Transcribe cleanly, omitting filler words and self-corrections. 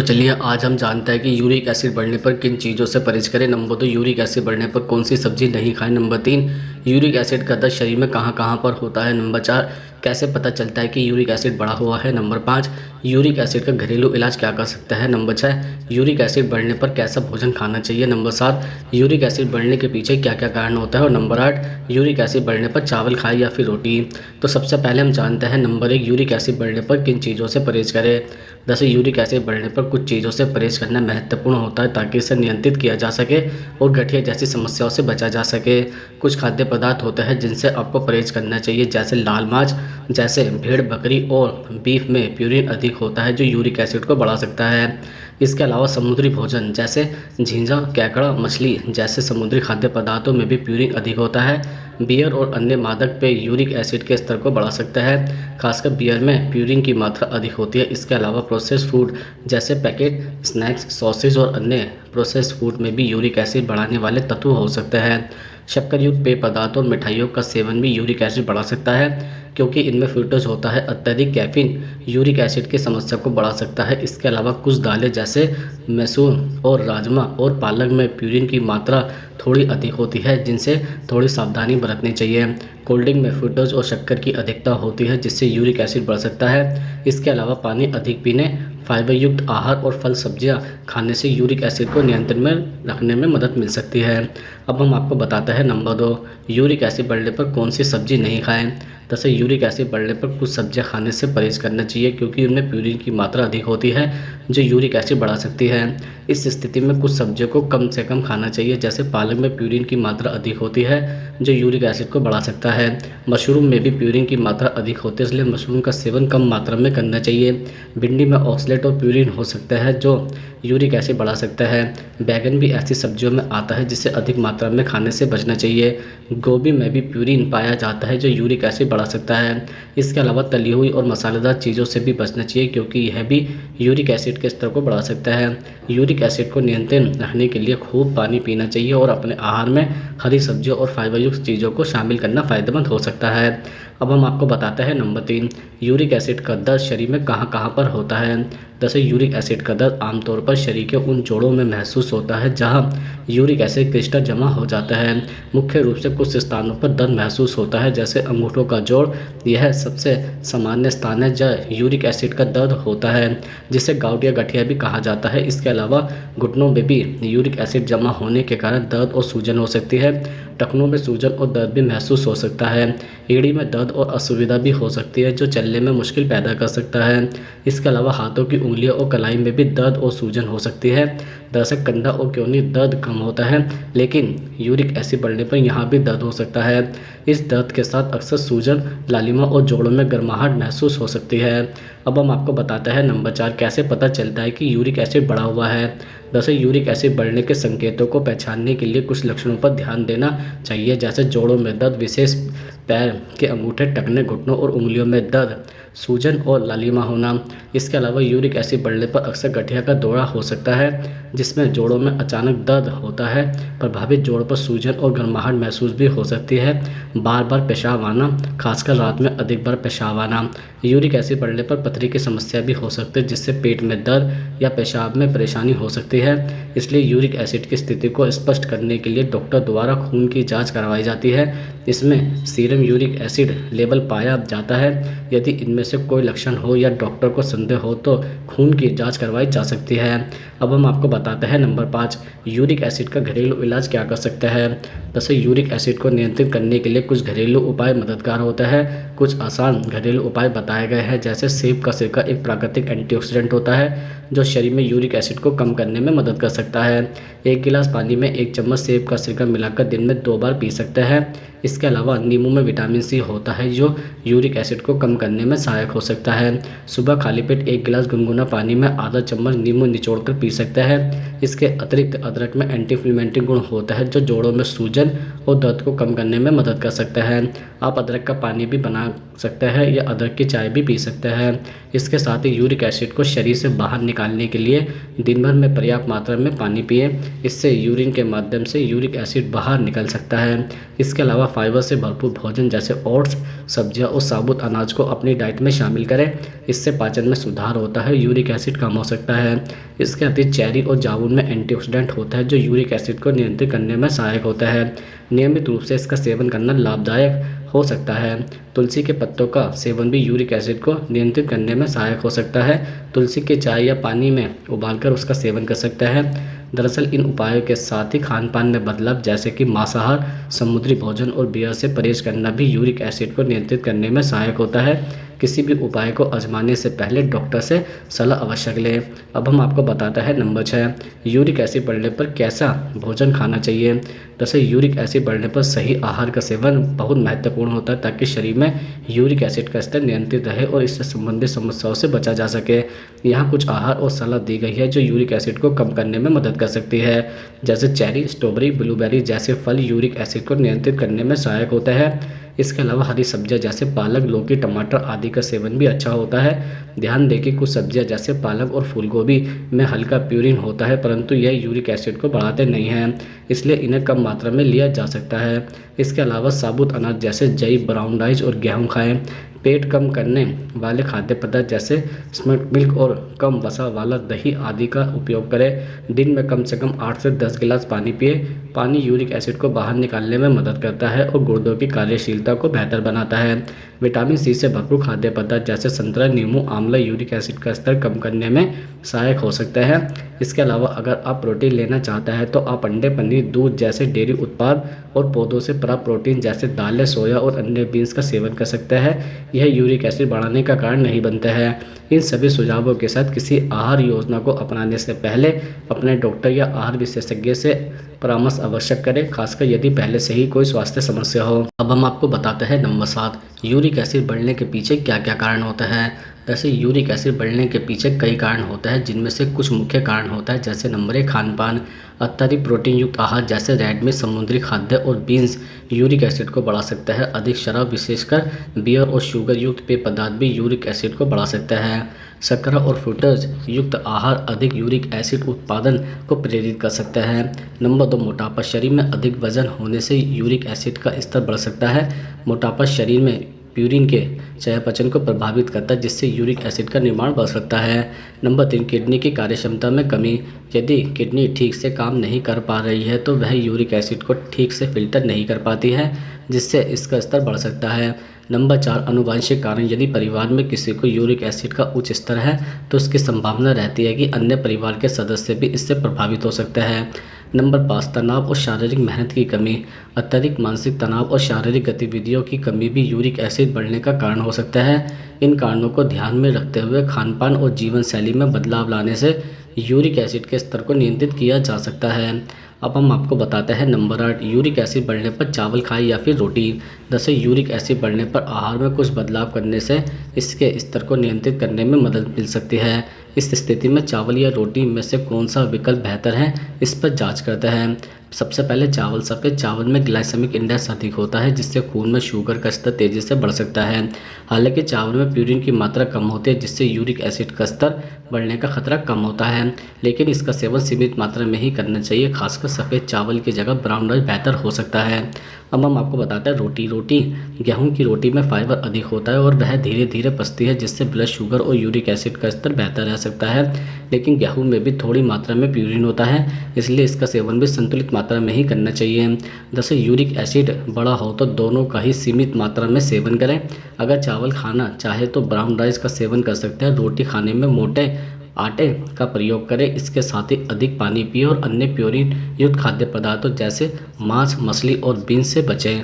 तो चलिए आज हम जानते हैं कि यूरिक एसिड बढ़ने पर किन चीज़ों से परहेज करें। नंबर 2, यूरिक एसिड बढ़ने पर कौन सी सब्जी नहीं खाएं। नंबर 3, यूरिक एसिड का दर्द शरीर में कहाँ कहाँ पर होता है। नंबर 4, कैसे पता चलता है कि यूरिक एसिड बढ़ा हुआ है। नंबर 5, यूरिक एसिड का घरेलू इलाज क्या कर सकता है। नंबर 6, यूरिक एसिड बढ़ने पर कैसा भोजन खाना चाहिए। नंबर 7, यूरिक एसिड बढ़ने के पीछे क्या क्या कारण होता है। और नंबर 8, यूरिक एसिड बढ़ने पर चावल खाएं या फिर रोटी। तो सबसे पहले हम जानते हैं नंबर 1, यूरिक एसिड बढ़ने पर किन चीज़ों से परहेज करें। जैसे यूरिक एसिड बढ़ने पर कुछ चीज़ों से परहेज करना महत्वपूर्ण होता है ताकि इसे नियंत्रित किया जा सके और गठिया जैसी समस्याओं से बचा जा सके। कुछ खाद्य पदार्थ होते हैं जिनसे आपको परहेज करना चाहिए, जैसे लाल मांस, जैसे भेड़, बकरी और बीफ में प्यूरिन अधिक होता है जो यूरिक एसिड को बढ़ा सकता है। इसके अलावा समुद्री भोजन जैसे झींगा, केकड़ा, मछली जैसे समुद्री खाद्य पदार्थों में भी प्यूरिन अधिक होता है। बियर और अन्य मादक पेय यूरिक एसिड के स्तर को बढ़ा सकता है, खासकर बियर में प्यूरिन की मात्रा अधिक होती है। इसके अलावा प्रोसेस्ड फूड जैसे पैकेट स्नैक्स, सॉसेज और अन्य प्रोसेस्ड फूड में भी यूरिक एसिड बढ़ाने वाले तत्व हो सकते हैं। शक्कर युक्त पेय पदार्थ और मिठाइयों का सेवन भी यूरिक एसिड बढ़ा सकता है क्योंकि इनमें फ्रूक्टोज होता है। अत्यधिक कैफीन यूरिक एसिड की समस्या को बढ़ा सकता है। इसके अलावा कुछ दालें जैसे मसूर और राजमा और पालक में प्यूरिन की मात्रा थोड़ी अधिक होती है, जिनसे थोड़ी सावधानी बरतनी चाहिए। कोल्ड ड्रिंक में फ्रूक्टोज और शक्कर की अधिकता होती है जिससे यूरिक एसिड बढ़ सकता है। इसके अलावा पानी अधिक पीने, फाइबर युक्त आहार और फल सब्जियां खाने से यूरिक एसिड को नियंत्रण में रखने में मदद मिल सकती है। अब हम आपको बताते हैं नंबर 2, यूरिक एसिड बढ़ने पर कौन सी सब्जी नहीं खाएं। जैसे यूरिक एसिड बढ़ने पर कुछ सब्जियां खाने से परहेज करना चाहिए क्योंकि उनमें प्यूरिन की मात्रा अधिक होती है जो यूरिक एसिड बढ़ा सकती है। इस स्थिति में कुछ सब्जियों को कम से कम खाना चाहिए, जैसे पालक में प्यूरिन की मात्रा अधिक होती है जो यूरिक एसिड को बढ़ा सकता है। मशरूम में भी प्यूरिन की मात्रा अधिक होती है, इसलिए मशरूम का सेवन कम मात्रा में करना चाहिए। भिंडी में ऑक्सलेट और प्यूरिन हो सकता है जो यूरिक एसिड बढ़ा सकता है। बैगन भी ऐसी सब्जियों में आता है जिसे अधिक मात्रा में खाने से बचना चाहिए। गोभी में भी प्यूरिन पाया जाता है जो यूरिक एसिड बढ़ा सकता है। इसके अलावा तली हुई और मसालेदार चीज़ों से भी बचना चाहिए क्योंकि यह भी यूरिक एसिड के स्तर को बढ़ा सकता है। यूरिक एसिड को नियंत्रण रखने के लिए खूब पानी पीना चाहिए और अपने आहार में हरी सब्जियों और फाइबर युक्त चीज़ों को शामिल करना फ़ायदेमंद हो सकता है। अब हम आपको बताते हैं नंबर 3, यूरिक एसिड का दर्द शरीर में कहाँ कहाँ पर होता है। जैसे यूरिक एसिड का दर्द आमतौर पर शरीर के उन जोड़ों में महसूस होता है जहां यूरिक एसिड क्रिस्टल जमा हो जाता है। मुख्य रूप से कुछ स्थानों पर दर्द महसूस होता है, जैसे अंगूठों का जोड़। यह सबसे सामान्य स्थान है जहाँ यूरिक एसिड का दर्द होता है, जिसे गाउट या गठिया भी कहा जाता है। इसके अलावा घुटनों में भी यूरिक एसिड जमा होने के कारण दर्द और सूजन हो सकती है। टखनों में सूजन और दर्द भी महसूस हो सकता है। एड़ी में दर्द और असुविधा भी हो सकती है जो चलने में मुश्किल पैदा कर सकता है। इसके अलावा हाथों की उंगलियों और कलाई में भी दर्द और सूजन हो सकती है। दरअसल कंधा और क्योनी दर्द कम होता है, लेकिन यूरिक एसिड बढ़ने पर यहाँ भी दर्द हो सकता है। इस दर्द के साथ अक्सर सूजन, लालिमा और जोड़ों में गर्माहट महसूस हो सकती है। अब हम आपको बताते हैं नंबर 4, कैसे पता चलता है कि यूरिक एसिड बढ़ा हुआ है। दरअसल यूरिक एसिड बढ़ने के संकेतों को पहचानने के लिए कुछ लक्षणों पर ध्यान देना चाहिए, जैसे जोड़ों में दर्द, विशेष पैर के अंगूठे, टखने, घुटनों और उंगलियों में दर्द, सूजन और लालिमा होना। इसके अलावा यूरिक एसिड बढ़ने पर अक्सर गठिया का दौरा हो सकता है जिसमें जोड़ों में अचानक दर्द होता है। प्रभावित जोड़ पर सूजन और गर्माहट महसूस भी हो सकती है। बार बार पेशाब आना, खासकर रात में अधिक बार पेशाब आना। यूरिक एसिड बढ़ने पर पथरी की समस्या भी हो सकती है जिससे पेट में दर्द या पेशाब में परेशानी हो सकती है। इसलिए यूरिक एसिड की स्थिति को स्पष्ट करने के लिए डॉक्टर द्वारा खून की जाँच करवाई जाती है। इसमें सीरम यूरिक एसिड लेवल पाया जाता है। यदि इनमें से कोई लक्षण हो या डॉक्टर को संदेह हो तो खून की जांच करवाई जा सकती है। अब हम आपको बताते हैं नंबर 5, यूरिक एसिड का घरेलू इलाज क्या कर सकता है। जैसे यूरिक एसिड को नियंत्रित करने के लिए कुछ घरेलू उपाय मददगार होता है। कुछ आसान घरेलू उपाय बताए गए हैं, जैसे सेब का सिरका एक प्राकृतिक एंटीऑक्सीडेंट होता है जो शरीर में यूरिक एसिड को कम करने में मदद कर सकता है। 1 गिलास पानी में 1 चम्मच सेब का सिरका मिलाकर दिन में 2 बार पी सकते हैं। इसके अलावा नींबू में विटामिन सी होता है जो यूरिक एसिड को कम करने में सहायक हो सकता है। सुबह खाली पेट 1 गिलास गुनगुना पानी में आधा चम्मच नींबू निचोड़कर पी सकते हैं। इसके अतिरिक्त अदरक में एंटी इन्फ्लेमेटरी गुण होता है जो जोड़ों में सूजन और दर्द को कम करने में मदद कर सकता है। आप अदरक का पानी भी बना सकते हैं या अदरक की चाय भी पी सकते हैं। इसके साथ ही यूरिक एसिड को शरीर से बाहर निकालने के लिए दिन भर में पर्याप्त मात्रा में पानी पिए। इससे यूरिन के माध्यम से यूरिक एसिड बाहर निकल सकता है। इसके अलावा फाइबर से भरपूर भोजन जैसे ओट्स, सब्जियां और साबुत अनाज को अपनी डाइट में शामिल करें। इससे पाचन में सुधार होता है, यूरिक एसिड कम हो सकता है। इसके अतिरिक्त चेरी और जामुन में एंटीऑक्सीडेंट होता है जो यूरिक एसिड को नियंत्रित करने में सहायक होता है। नियमित रूप से इसका सेवन करना लाभदायक हो सकता है। तुलसी के पत्तों का सेवन भी यूरिक एसिड को नियंत्रित करने में सहायक हो सकता है। तुलसी के चाय या पानी में उबालकर उसका सेवन कर सकता है। दरअसल इन उपायों के साथ ही खान पान में बदलाव जैसे कि मांसाहार, समुद्री भोजन और बियर से परहेज करना भी यूरिक एसिड को नियंत्रित करने में सहायक होता है। किसी भी उपाय को आजमाने से पहले डॉक्टर से सलाह अवश्य लें। अब हम आपको बताता है नंबर 6, यूरिक एसिड बढ़ने पर कैसा भोजन खाना चाहिए। दरअसल यूरिक एसिड बढ़ने पर सही आहार का सेवन बहुत महत्वपूर्ण होता है ताकि शरीर में यूरिक एसिड का स्तर नियंत्रित रहे और इससे संबंधित समस्याओं से बचा जा सके। यहाँ कुछ आहार और सलाह दी गई है जो यूरिक एसिड को कम करने में मदद कर सकती है। जैसे चेरी, स्ट्रॉबेरी, ब्लूबेरी जैसे फल यूरिक एसिड को नियंत्रित करने में सहायक होते हैं। इसके अलावा हरी सब्जियां जैसे पालक, लौकी, टमाटर आदि का सेवन भी अच्छा होता है। ध्यान दें कि कुछ सब्जियां जैसे पालक और फूलगोभी में हल्का प्यूरिन होता है परंतु यह यूरिक एसिड को बढ़ाते नहीं हैं, इसलिए इन्हें कम मात्रा में लिया जा सकता है। इसके अलावा साबुत अनाज जैसे जई, ब्राउन राइस और गेहूँ खाएं। पेट कम करने वाले खाद्य पदार्थ जैसे स्किम्ड मिल्क और कम वसा वाला दही आदि का उपयोग करें। दिन में कम से कम 8 से 10 गिलास पानी पिए। पानी यूरिक एसिड को बाहर निकालने में मदद करता है और गुर्दों की कार्यशीलता को बेहतर बनाता है। विटामिन सी से भरपूर खाद्य पदार्थ जैसे संतरा, नींबू, आंवला यूरिक एसिड का स्तर कम करने में सहायक हो सकते हैं। इसके अलावा अगर आप प्रोटीन लेना चाहते हैं तो आप अंडे, पनीर, दूध जैसे डेयरी उत्पाद और पौधों से प्राप्त प्रोटीन जैसे दालें, सोया और अन्य बीन्स का सेवन कर सकते हैं। यह यूरिक एसिड बढ़ाने का कारण नहीं बनते हैं। इन सभी सुझावों के साथ किसी आहार योजना को अपनाने से पहले अपने डॉक्टर या आहार विशेषज्ञ से परामर्श अवश्य करें, खासकर यदि पहले से ही कोई स्वास्थ्य समस्या हो। अब हम आपको बताते हैं नंबर 7, यूरिक एसिड बढ़ने के पीछे क्या क्या कारण होता है। वैसे यूरिक एसिड बढ़ने के पीछे कई कारण होता है जिनमें से कुछ मुख्य कारण होता है जैसे नंबर 1, खान पान। अत्यधिक प्रोटीन युक्त आहार जैसे रेड मीट, समुद्री खाद्य और बीन्स यूरिक एसिड को बढ़ा सकता है। अधिक शराब, विशेषकर बियर और शुगर युक्त पेय पदार्थ भी यूरिक एसिड को बढ़ा सकता है। शर्करा और फ्रूक्टोज युक्त आहार अधिक यूरिक एसिड उत्पादन को प्रेरित कर सकता है। नंबर 2, मोटापा। शरीर में अधिक वजन होने से यूरिक एसिड का स्तर बढ़ सकता है। मोटापा शरीर में प्यूरिन के चयापचय को प्रभावित करता है जिससे यूरिक एसिड का निर्माण बढ़ सकता है। नंबर 3, किडनी की कार्यक्षमता में कमी। यदि किडनी ठीक से काम नहीं कर पा रही है तो वह यूरिक एसिड को ठीक से फिल्टर नहीं कर पाती है जिससे इसका स्तर बढ़ सकता है। नंबर 4, आनुवंशिक कारण। यदि परिवार में किसी को यूरिक एसिड का उच्च स्तर है तो उसकी संभावना रहती है कि अन्य परिवार के सदस्य भी इससे प्रभावित हो सकते हैं। नंबर 5, तनाव और शारीरिक मेहनत की कमी। अत्यधिक मानसिक तनाव और शारीरिक गतिविधियों की कमी भी यूरिक एसिड बढ़ने का कारण हो सकता है। इन कारणों को ध्यान में रखते हुए खान पान और जीवन शैली में बदलाव लाने से यूरिक एसिड के स्तर को नियंत्रित किया जा सकता है। अब हम आपको बताते हैं नंबर 8, यूरिक एसिड बढ़ने पर चावल खाएं या फिर रोटी। दरअसल यूरिक एसिड बढ़ने पर आहार में कुछ बदलाव करने से इसके स्तर को नियंत्रित करने में मदद मिल सकती है। इस स्थिति में चावल या रोटी में से कौन सा विकल्प बेहतर है इस पर जांच करते हैं। सबसे पहले चावल। सफ़ेद चावल में ग्लाइसेमिक इंडेक्स अधिक होता है जिससे खून में शुगर का स्तर तेज़ी से बढ़ सकता है। हालांकि चावल में प्यूरिन की मात्रा कम होती है जिससे यूरिक एसिड का स्तर बढ़ने का खतरा कम होता है, लेकिन इसका सेवन सीमित मात्रा में ही करना चाहिए। खासकर सफ़ेद चावल की जगह ब्राउन राइस बेहतर हो सकता है। अब हम आपको बताते हैं रोटी। गेहूं की रोटी में फाइबर अधिक होता है और वह धीरे धीरे पचती है जिससे ब्लड शुगर और यूरिक एसिड का स्तर बेहतर रह सकता है, लेकिन गेहूं में भी थोड़ी मात्रा में प्यूरिन होता है इसलिए इसका सेवन भी संतुलित मात्रा में ही करना चाहिए। जैसे यूरिक एसिड बड़ा हो तो दोनों का ही सीमित मात्रा में सेवन करें। अगर चावल खाना चाहे तो ब्राउन राइस का सेवन कर सकते हैं। रोटी खाने में मोटे आटे का प्रयोग करें। इसके साथ ही अधिक पानी पिए और अन्य प्यूरिन युक्त खाद्य पदार्थों जैसे मांस, मछली और बीन्स से बचें।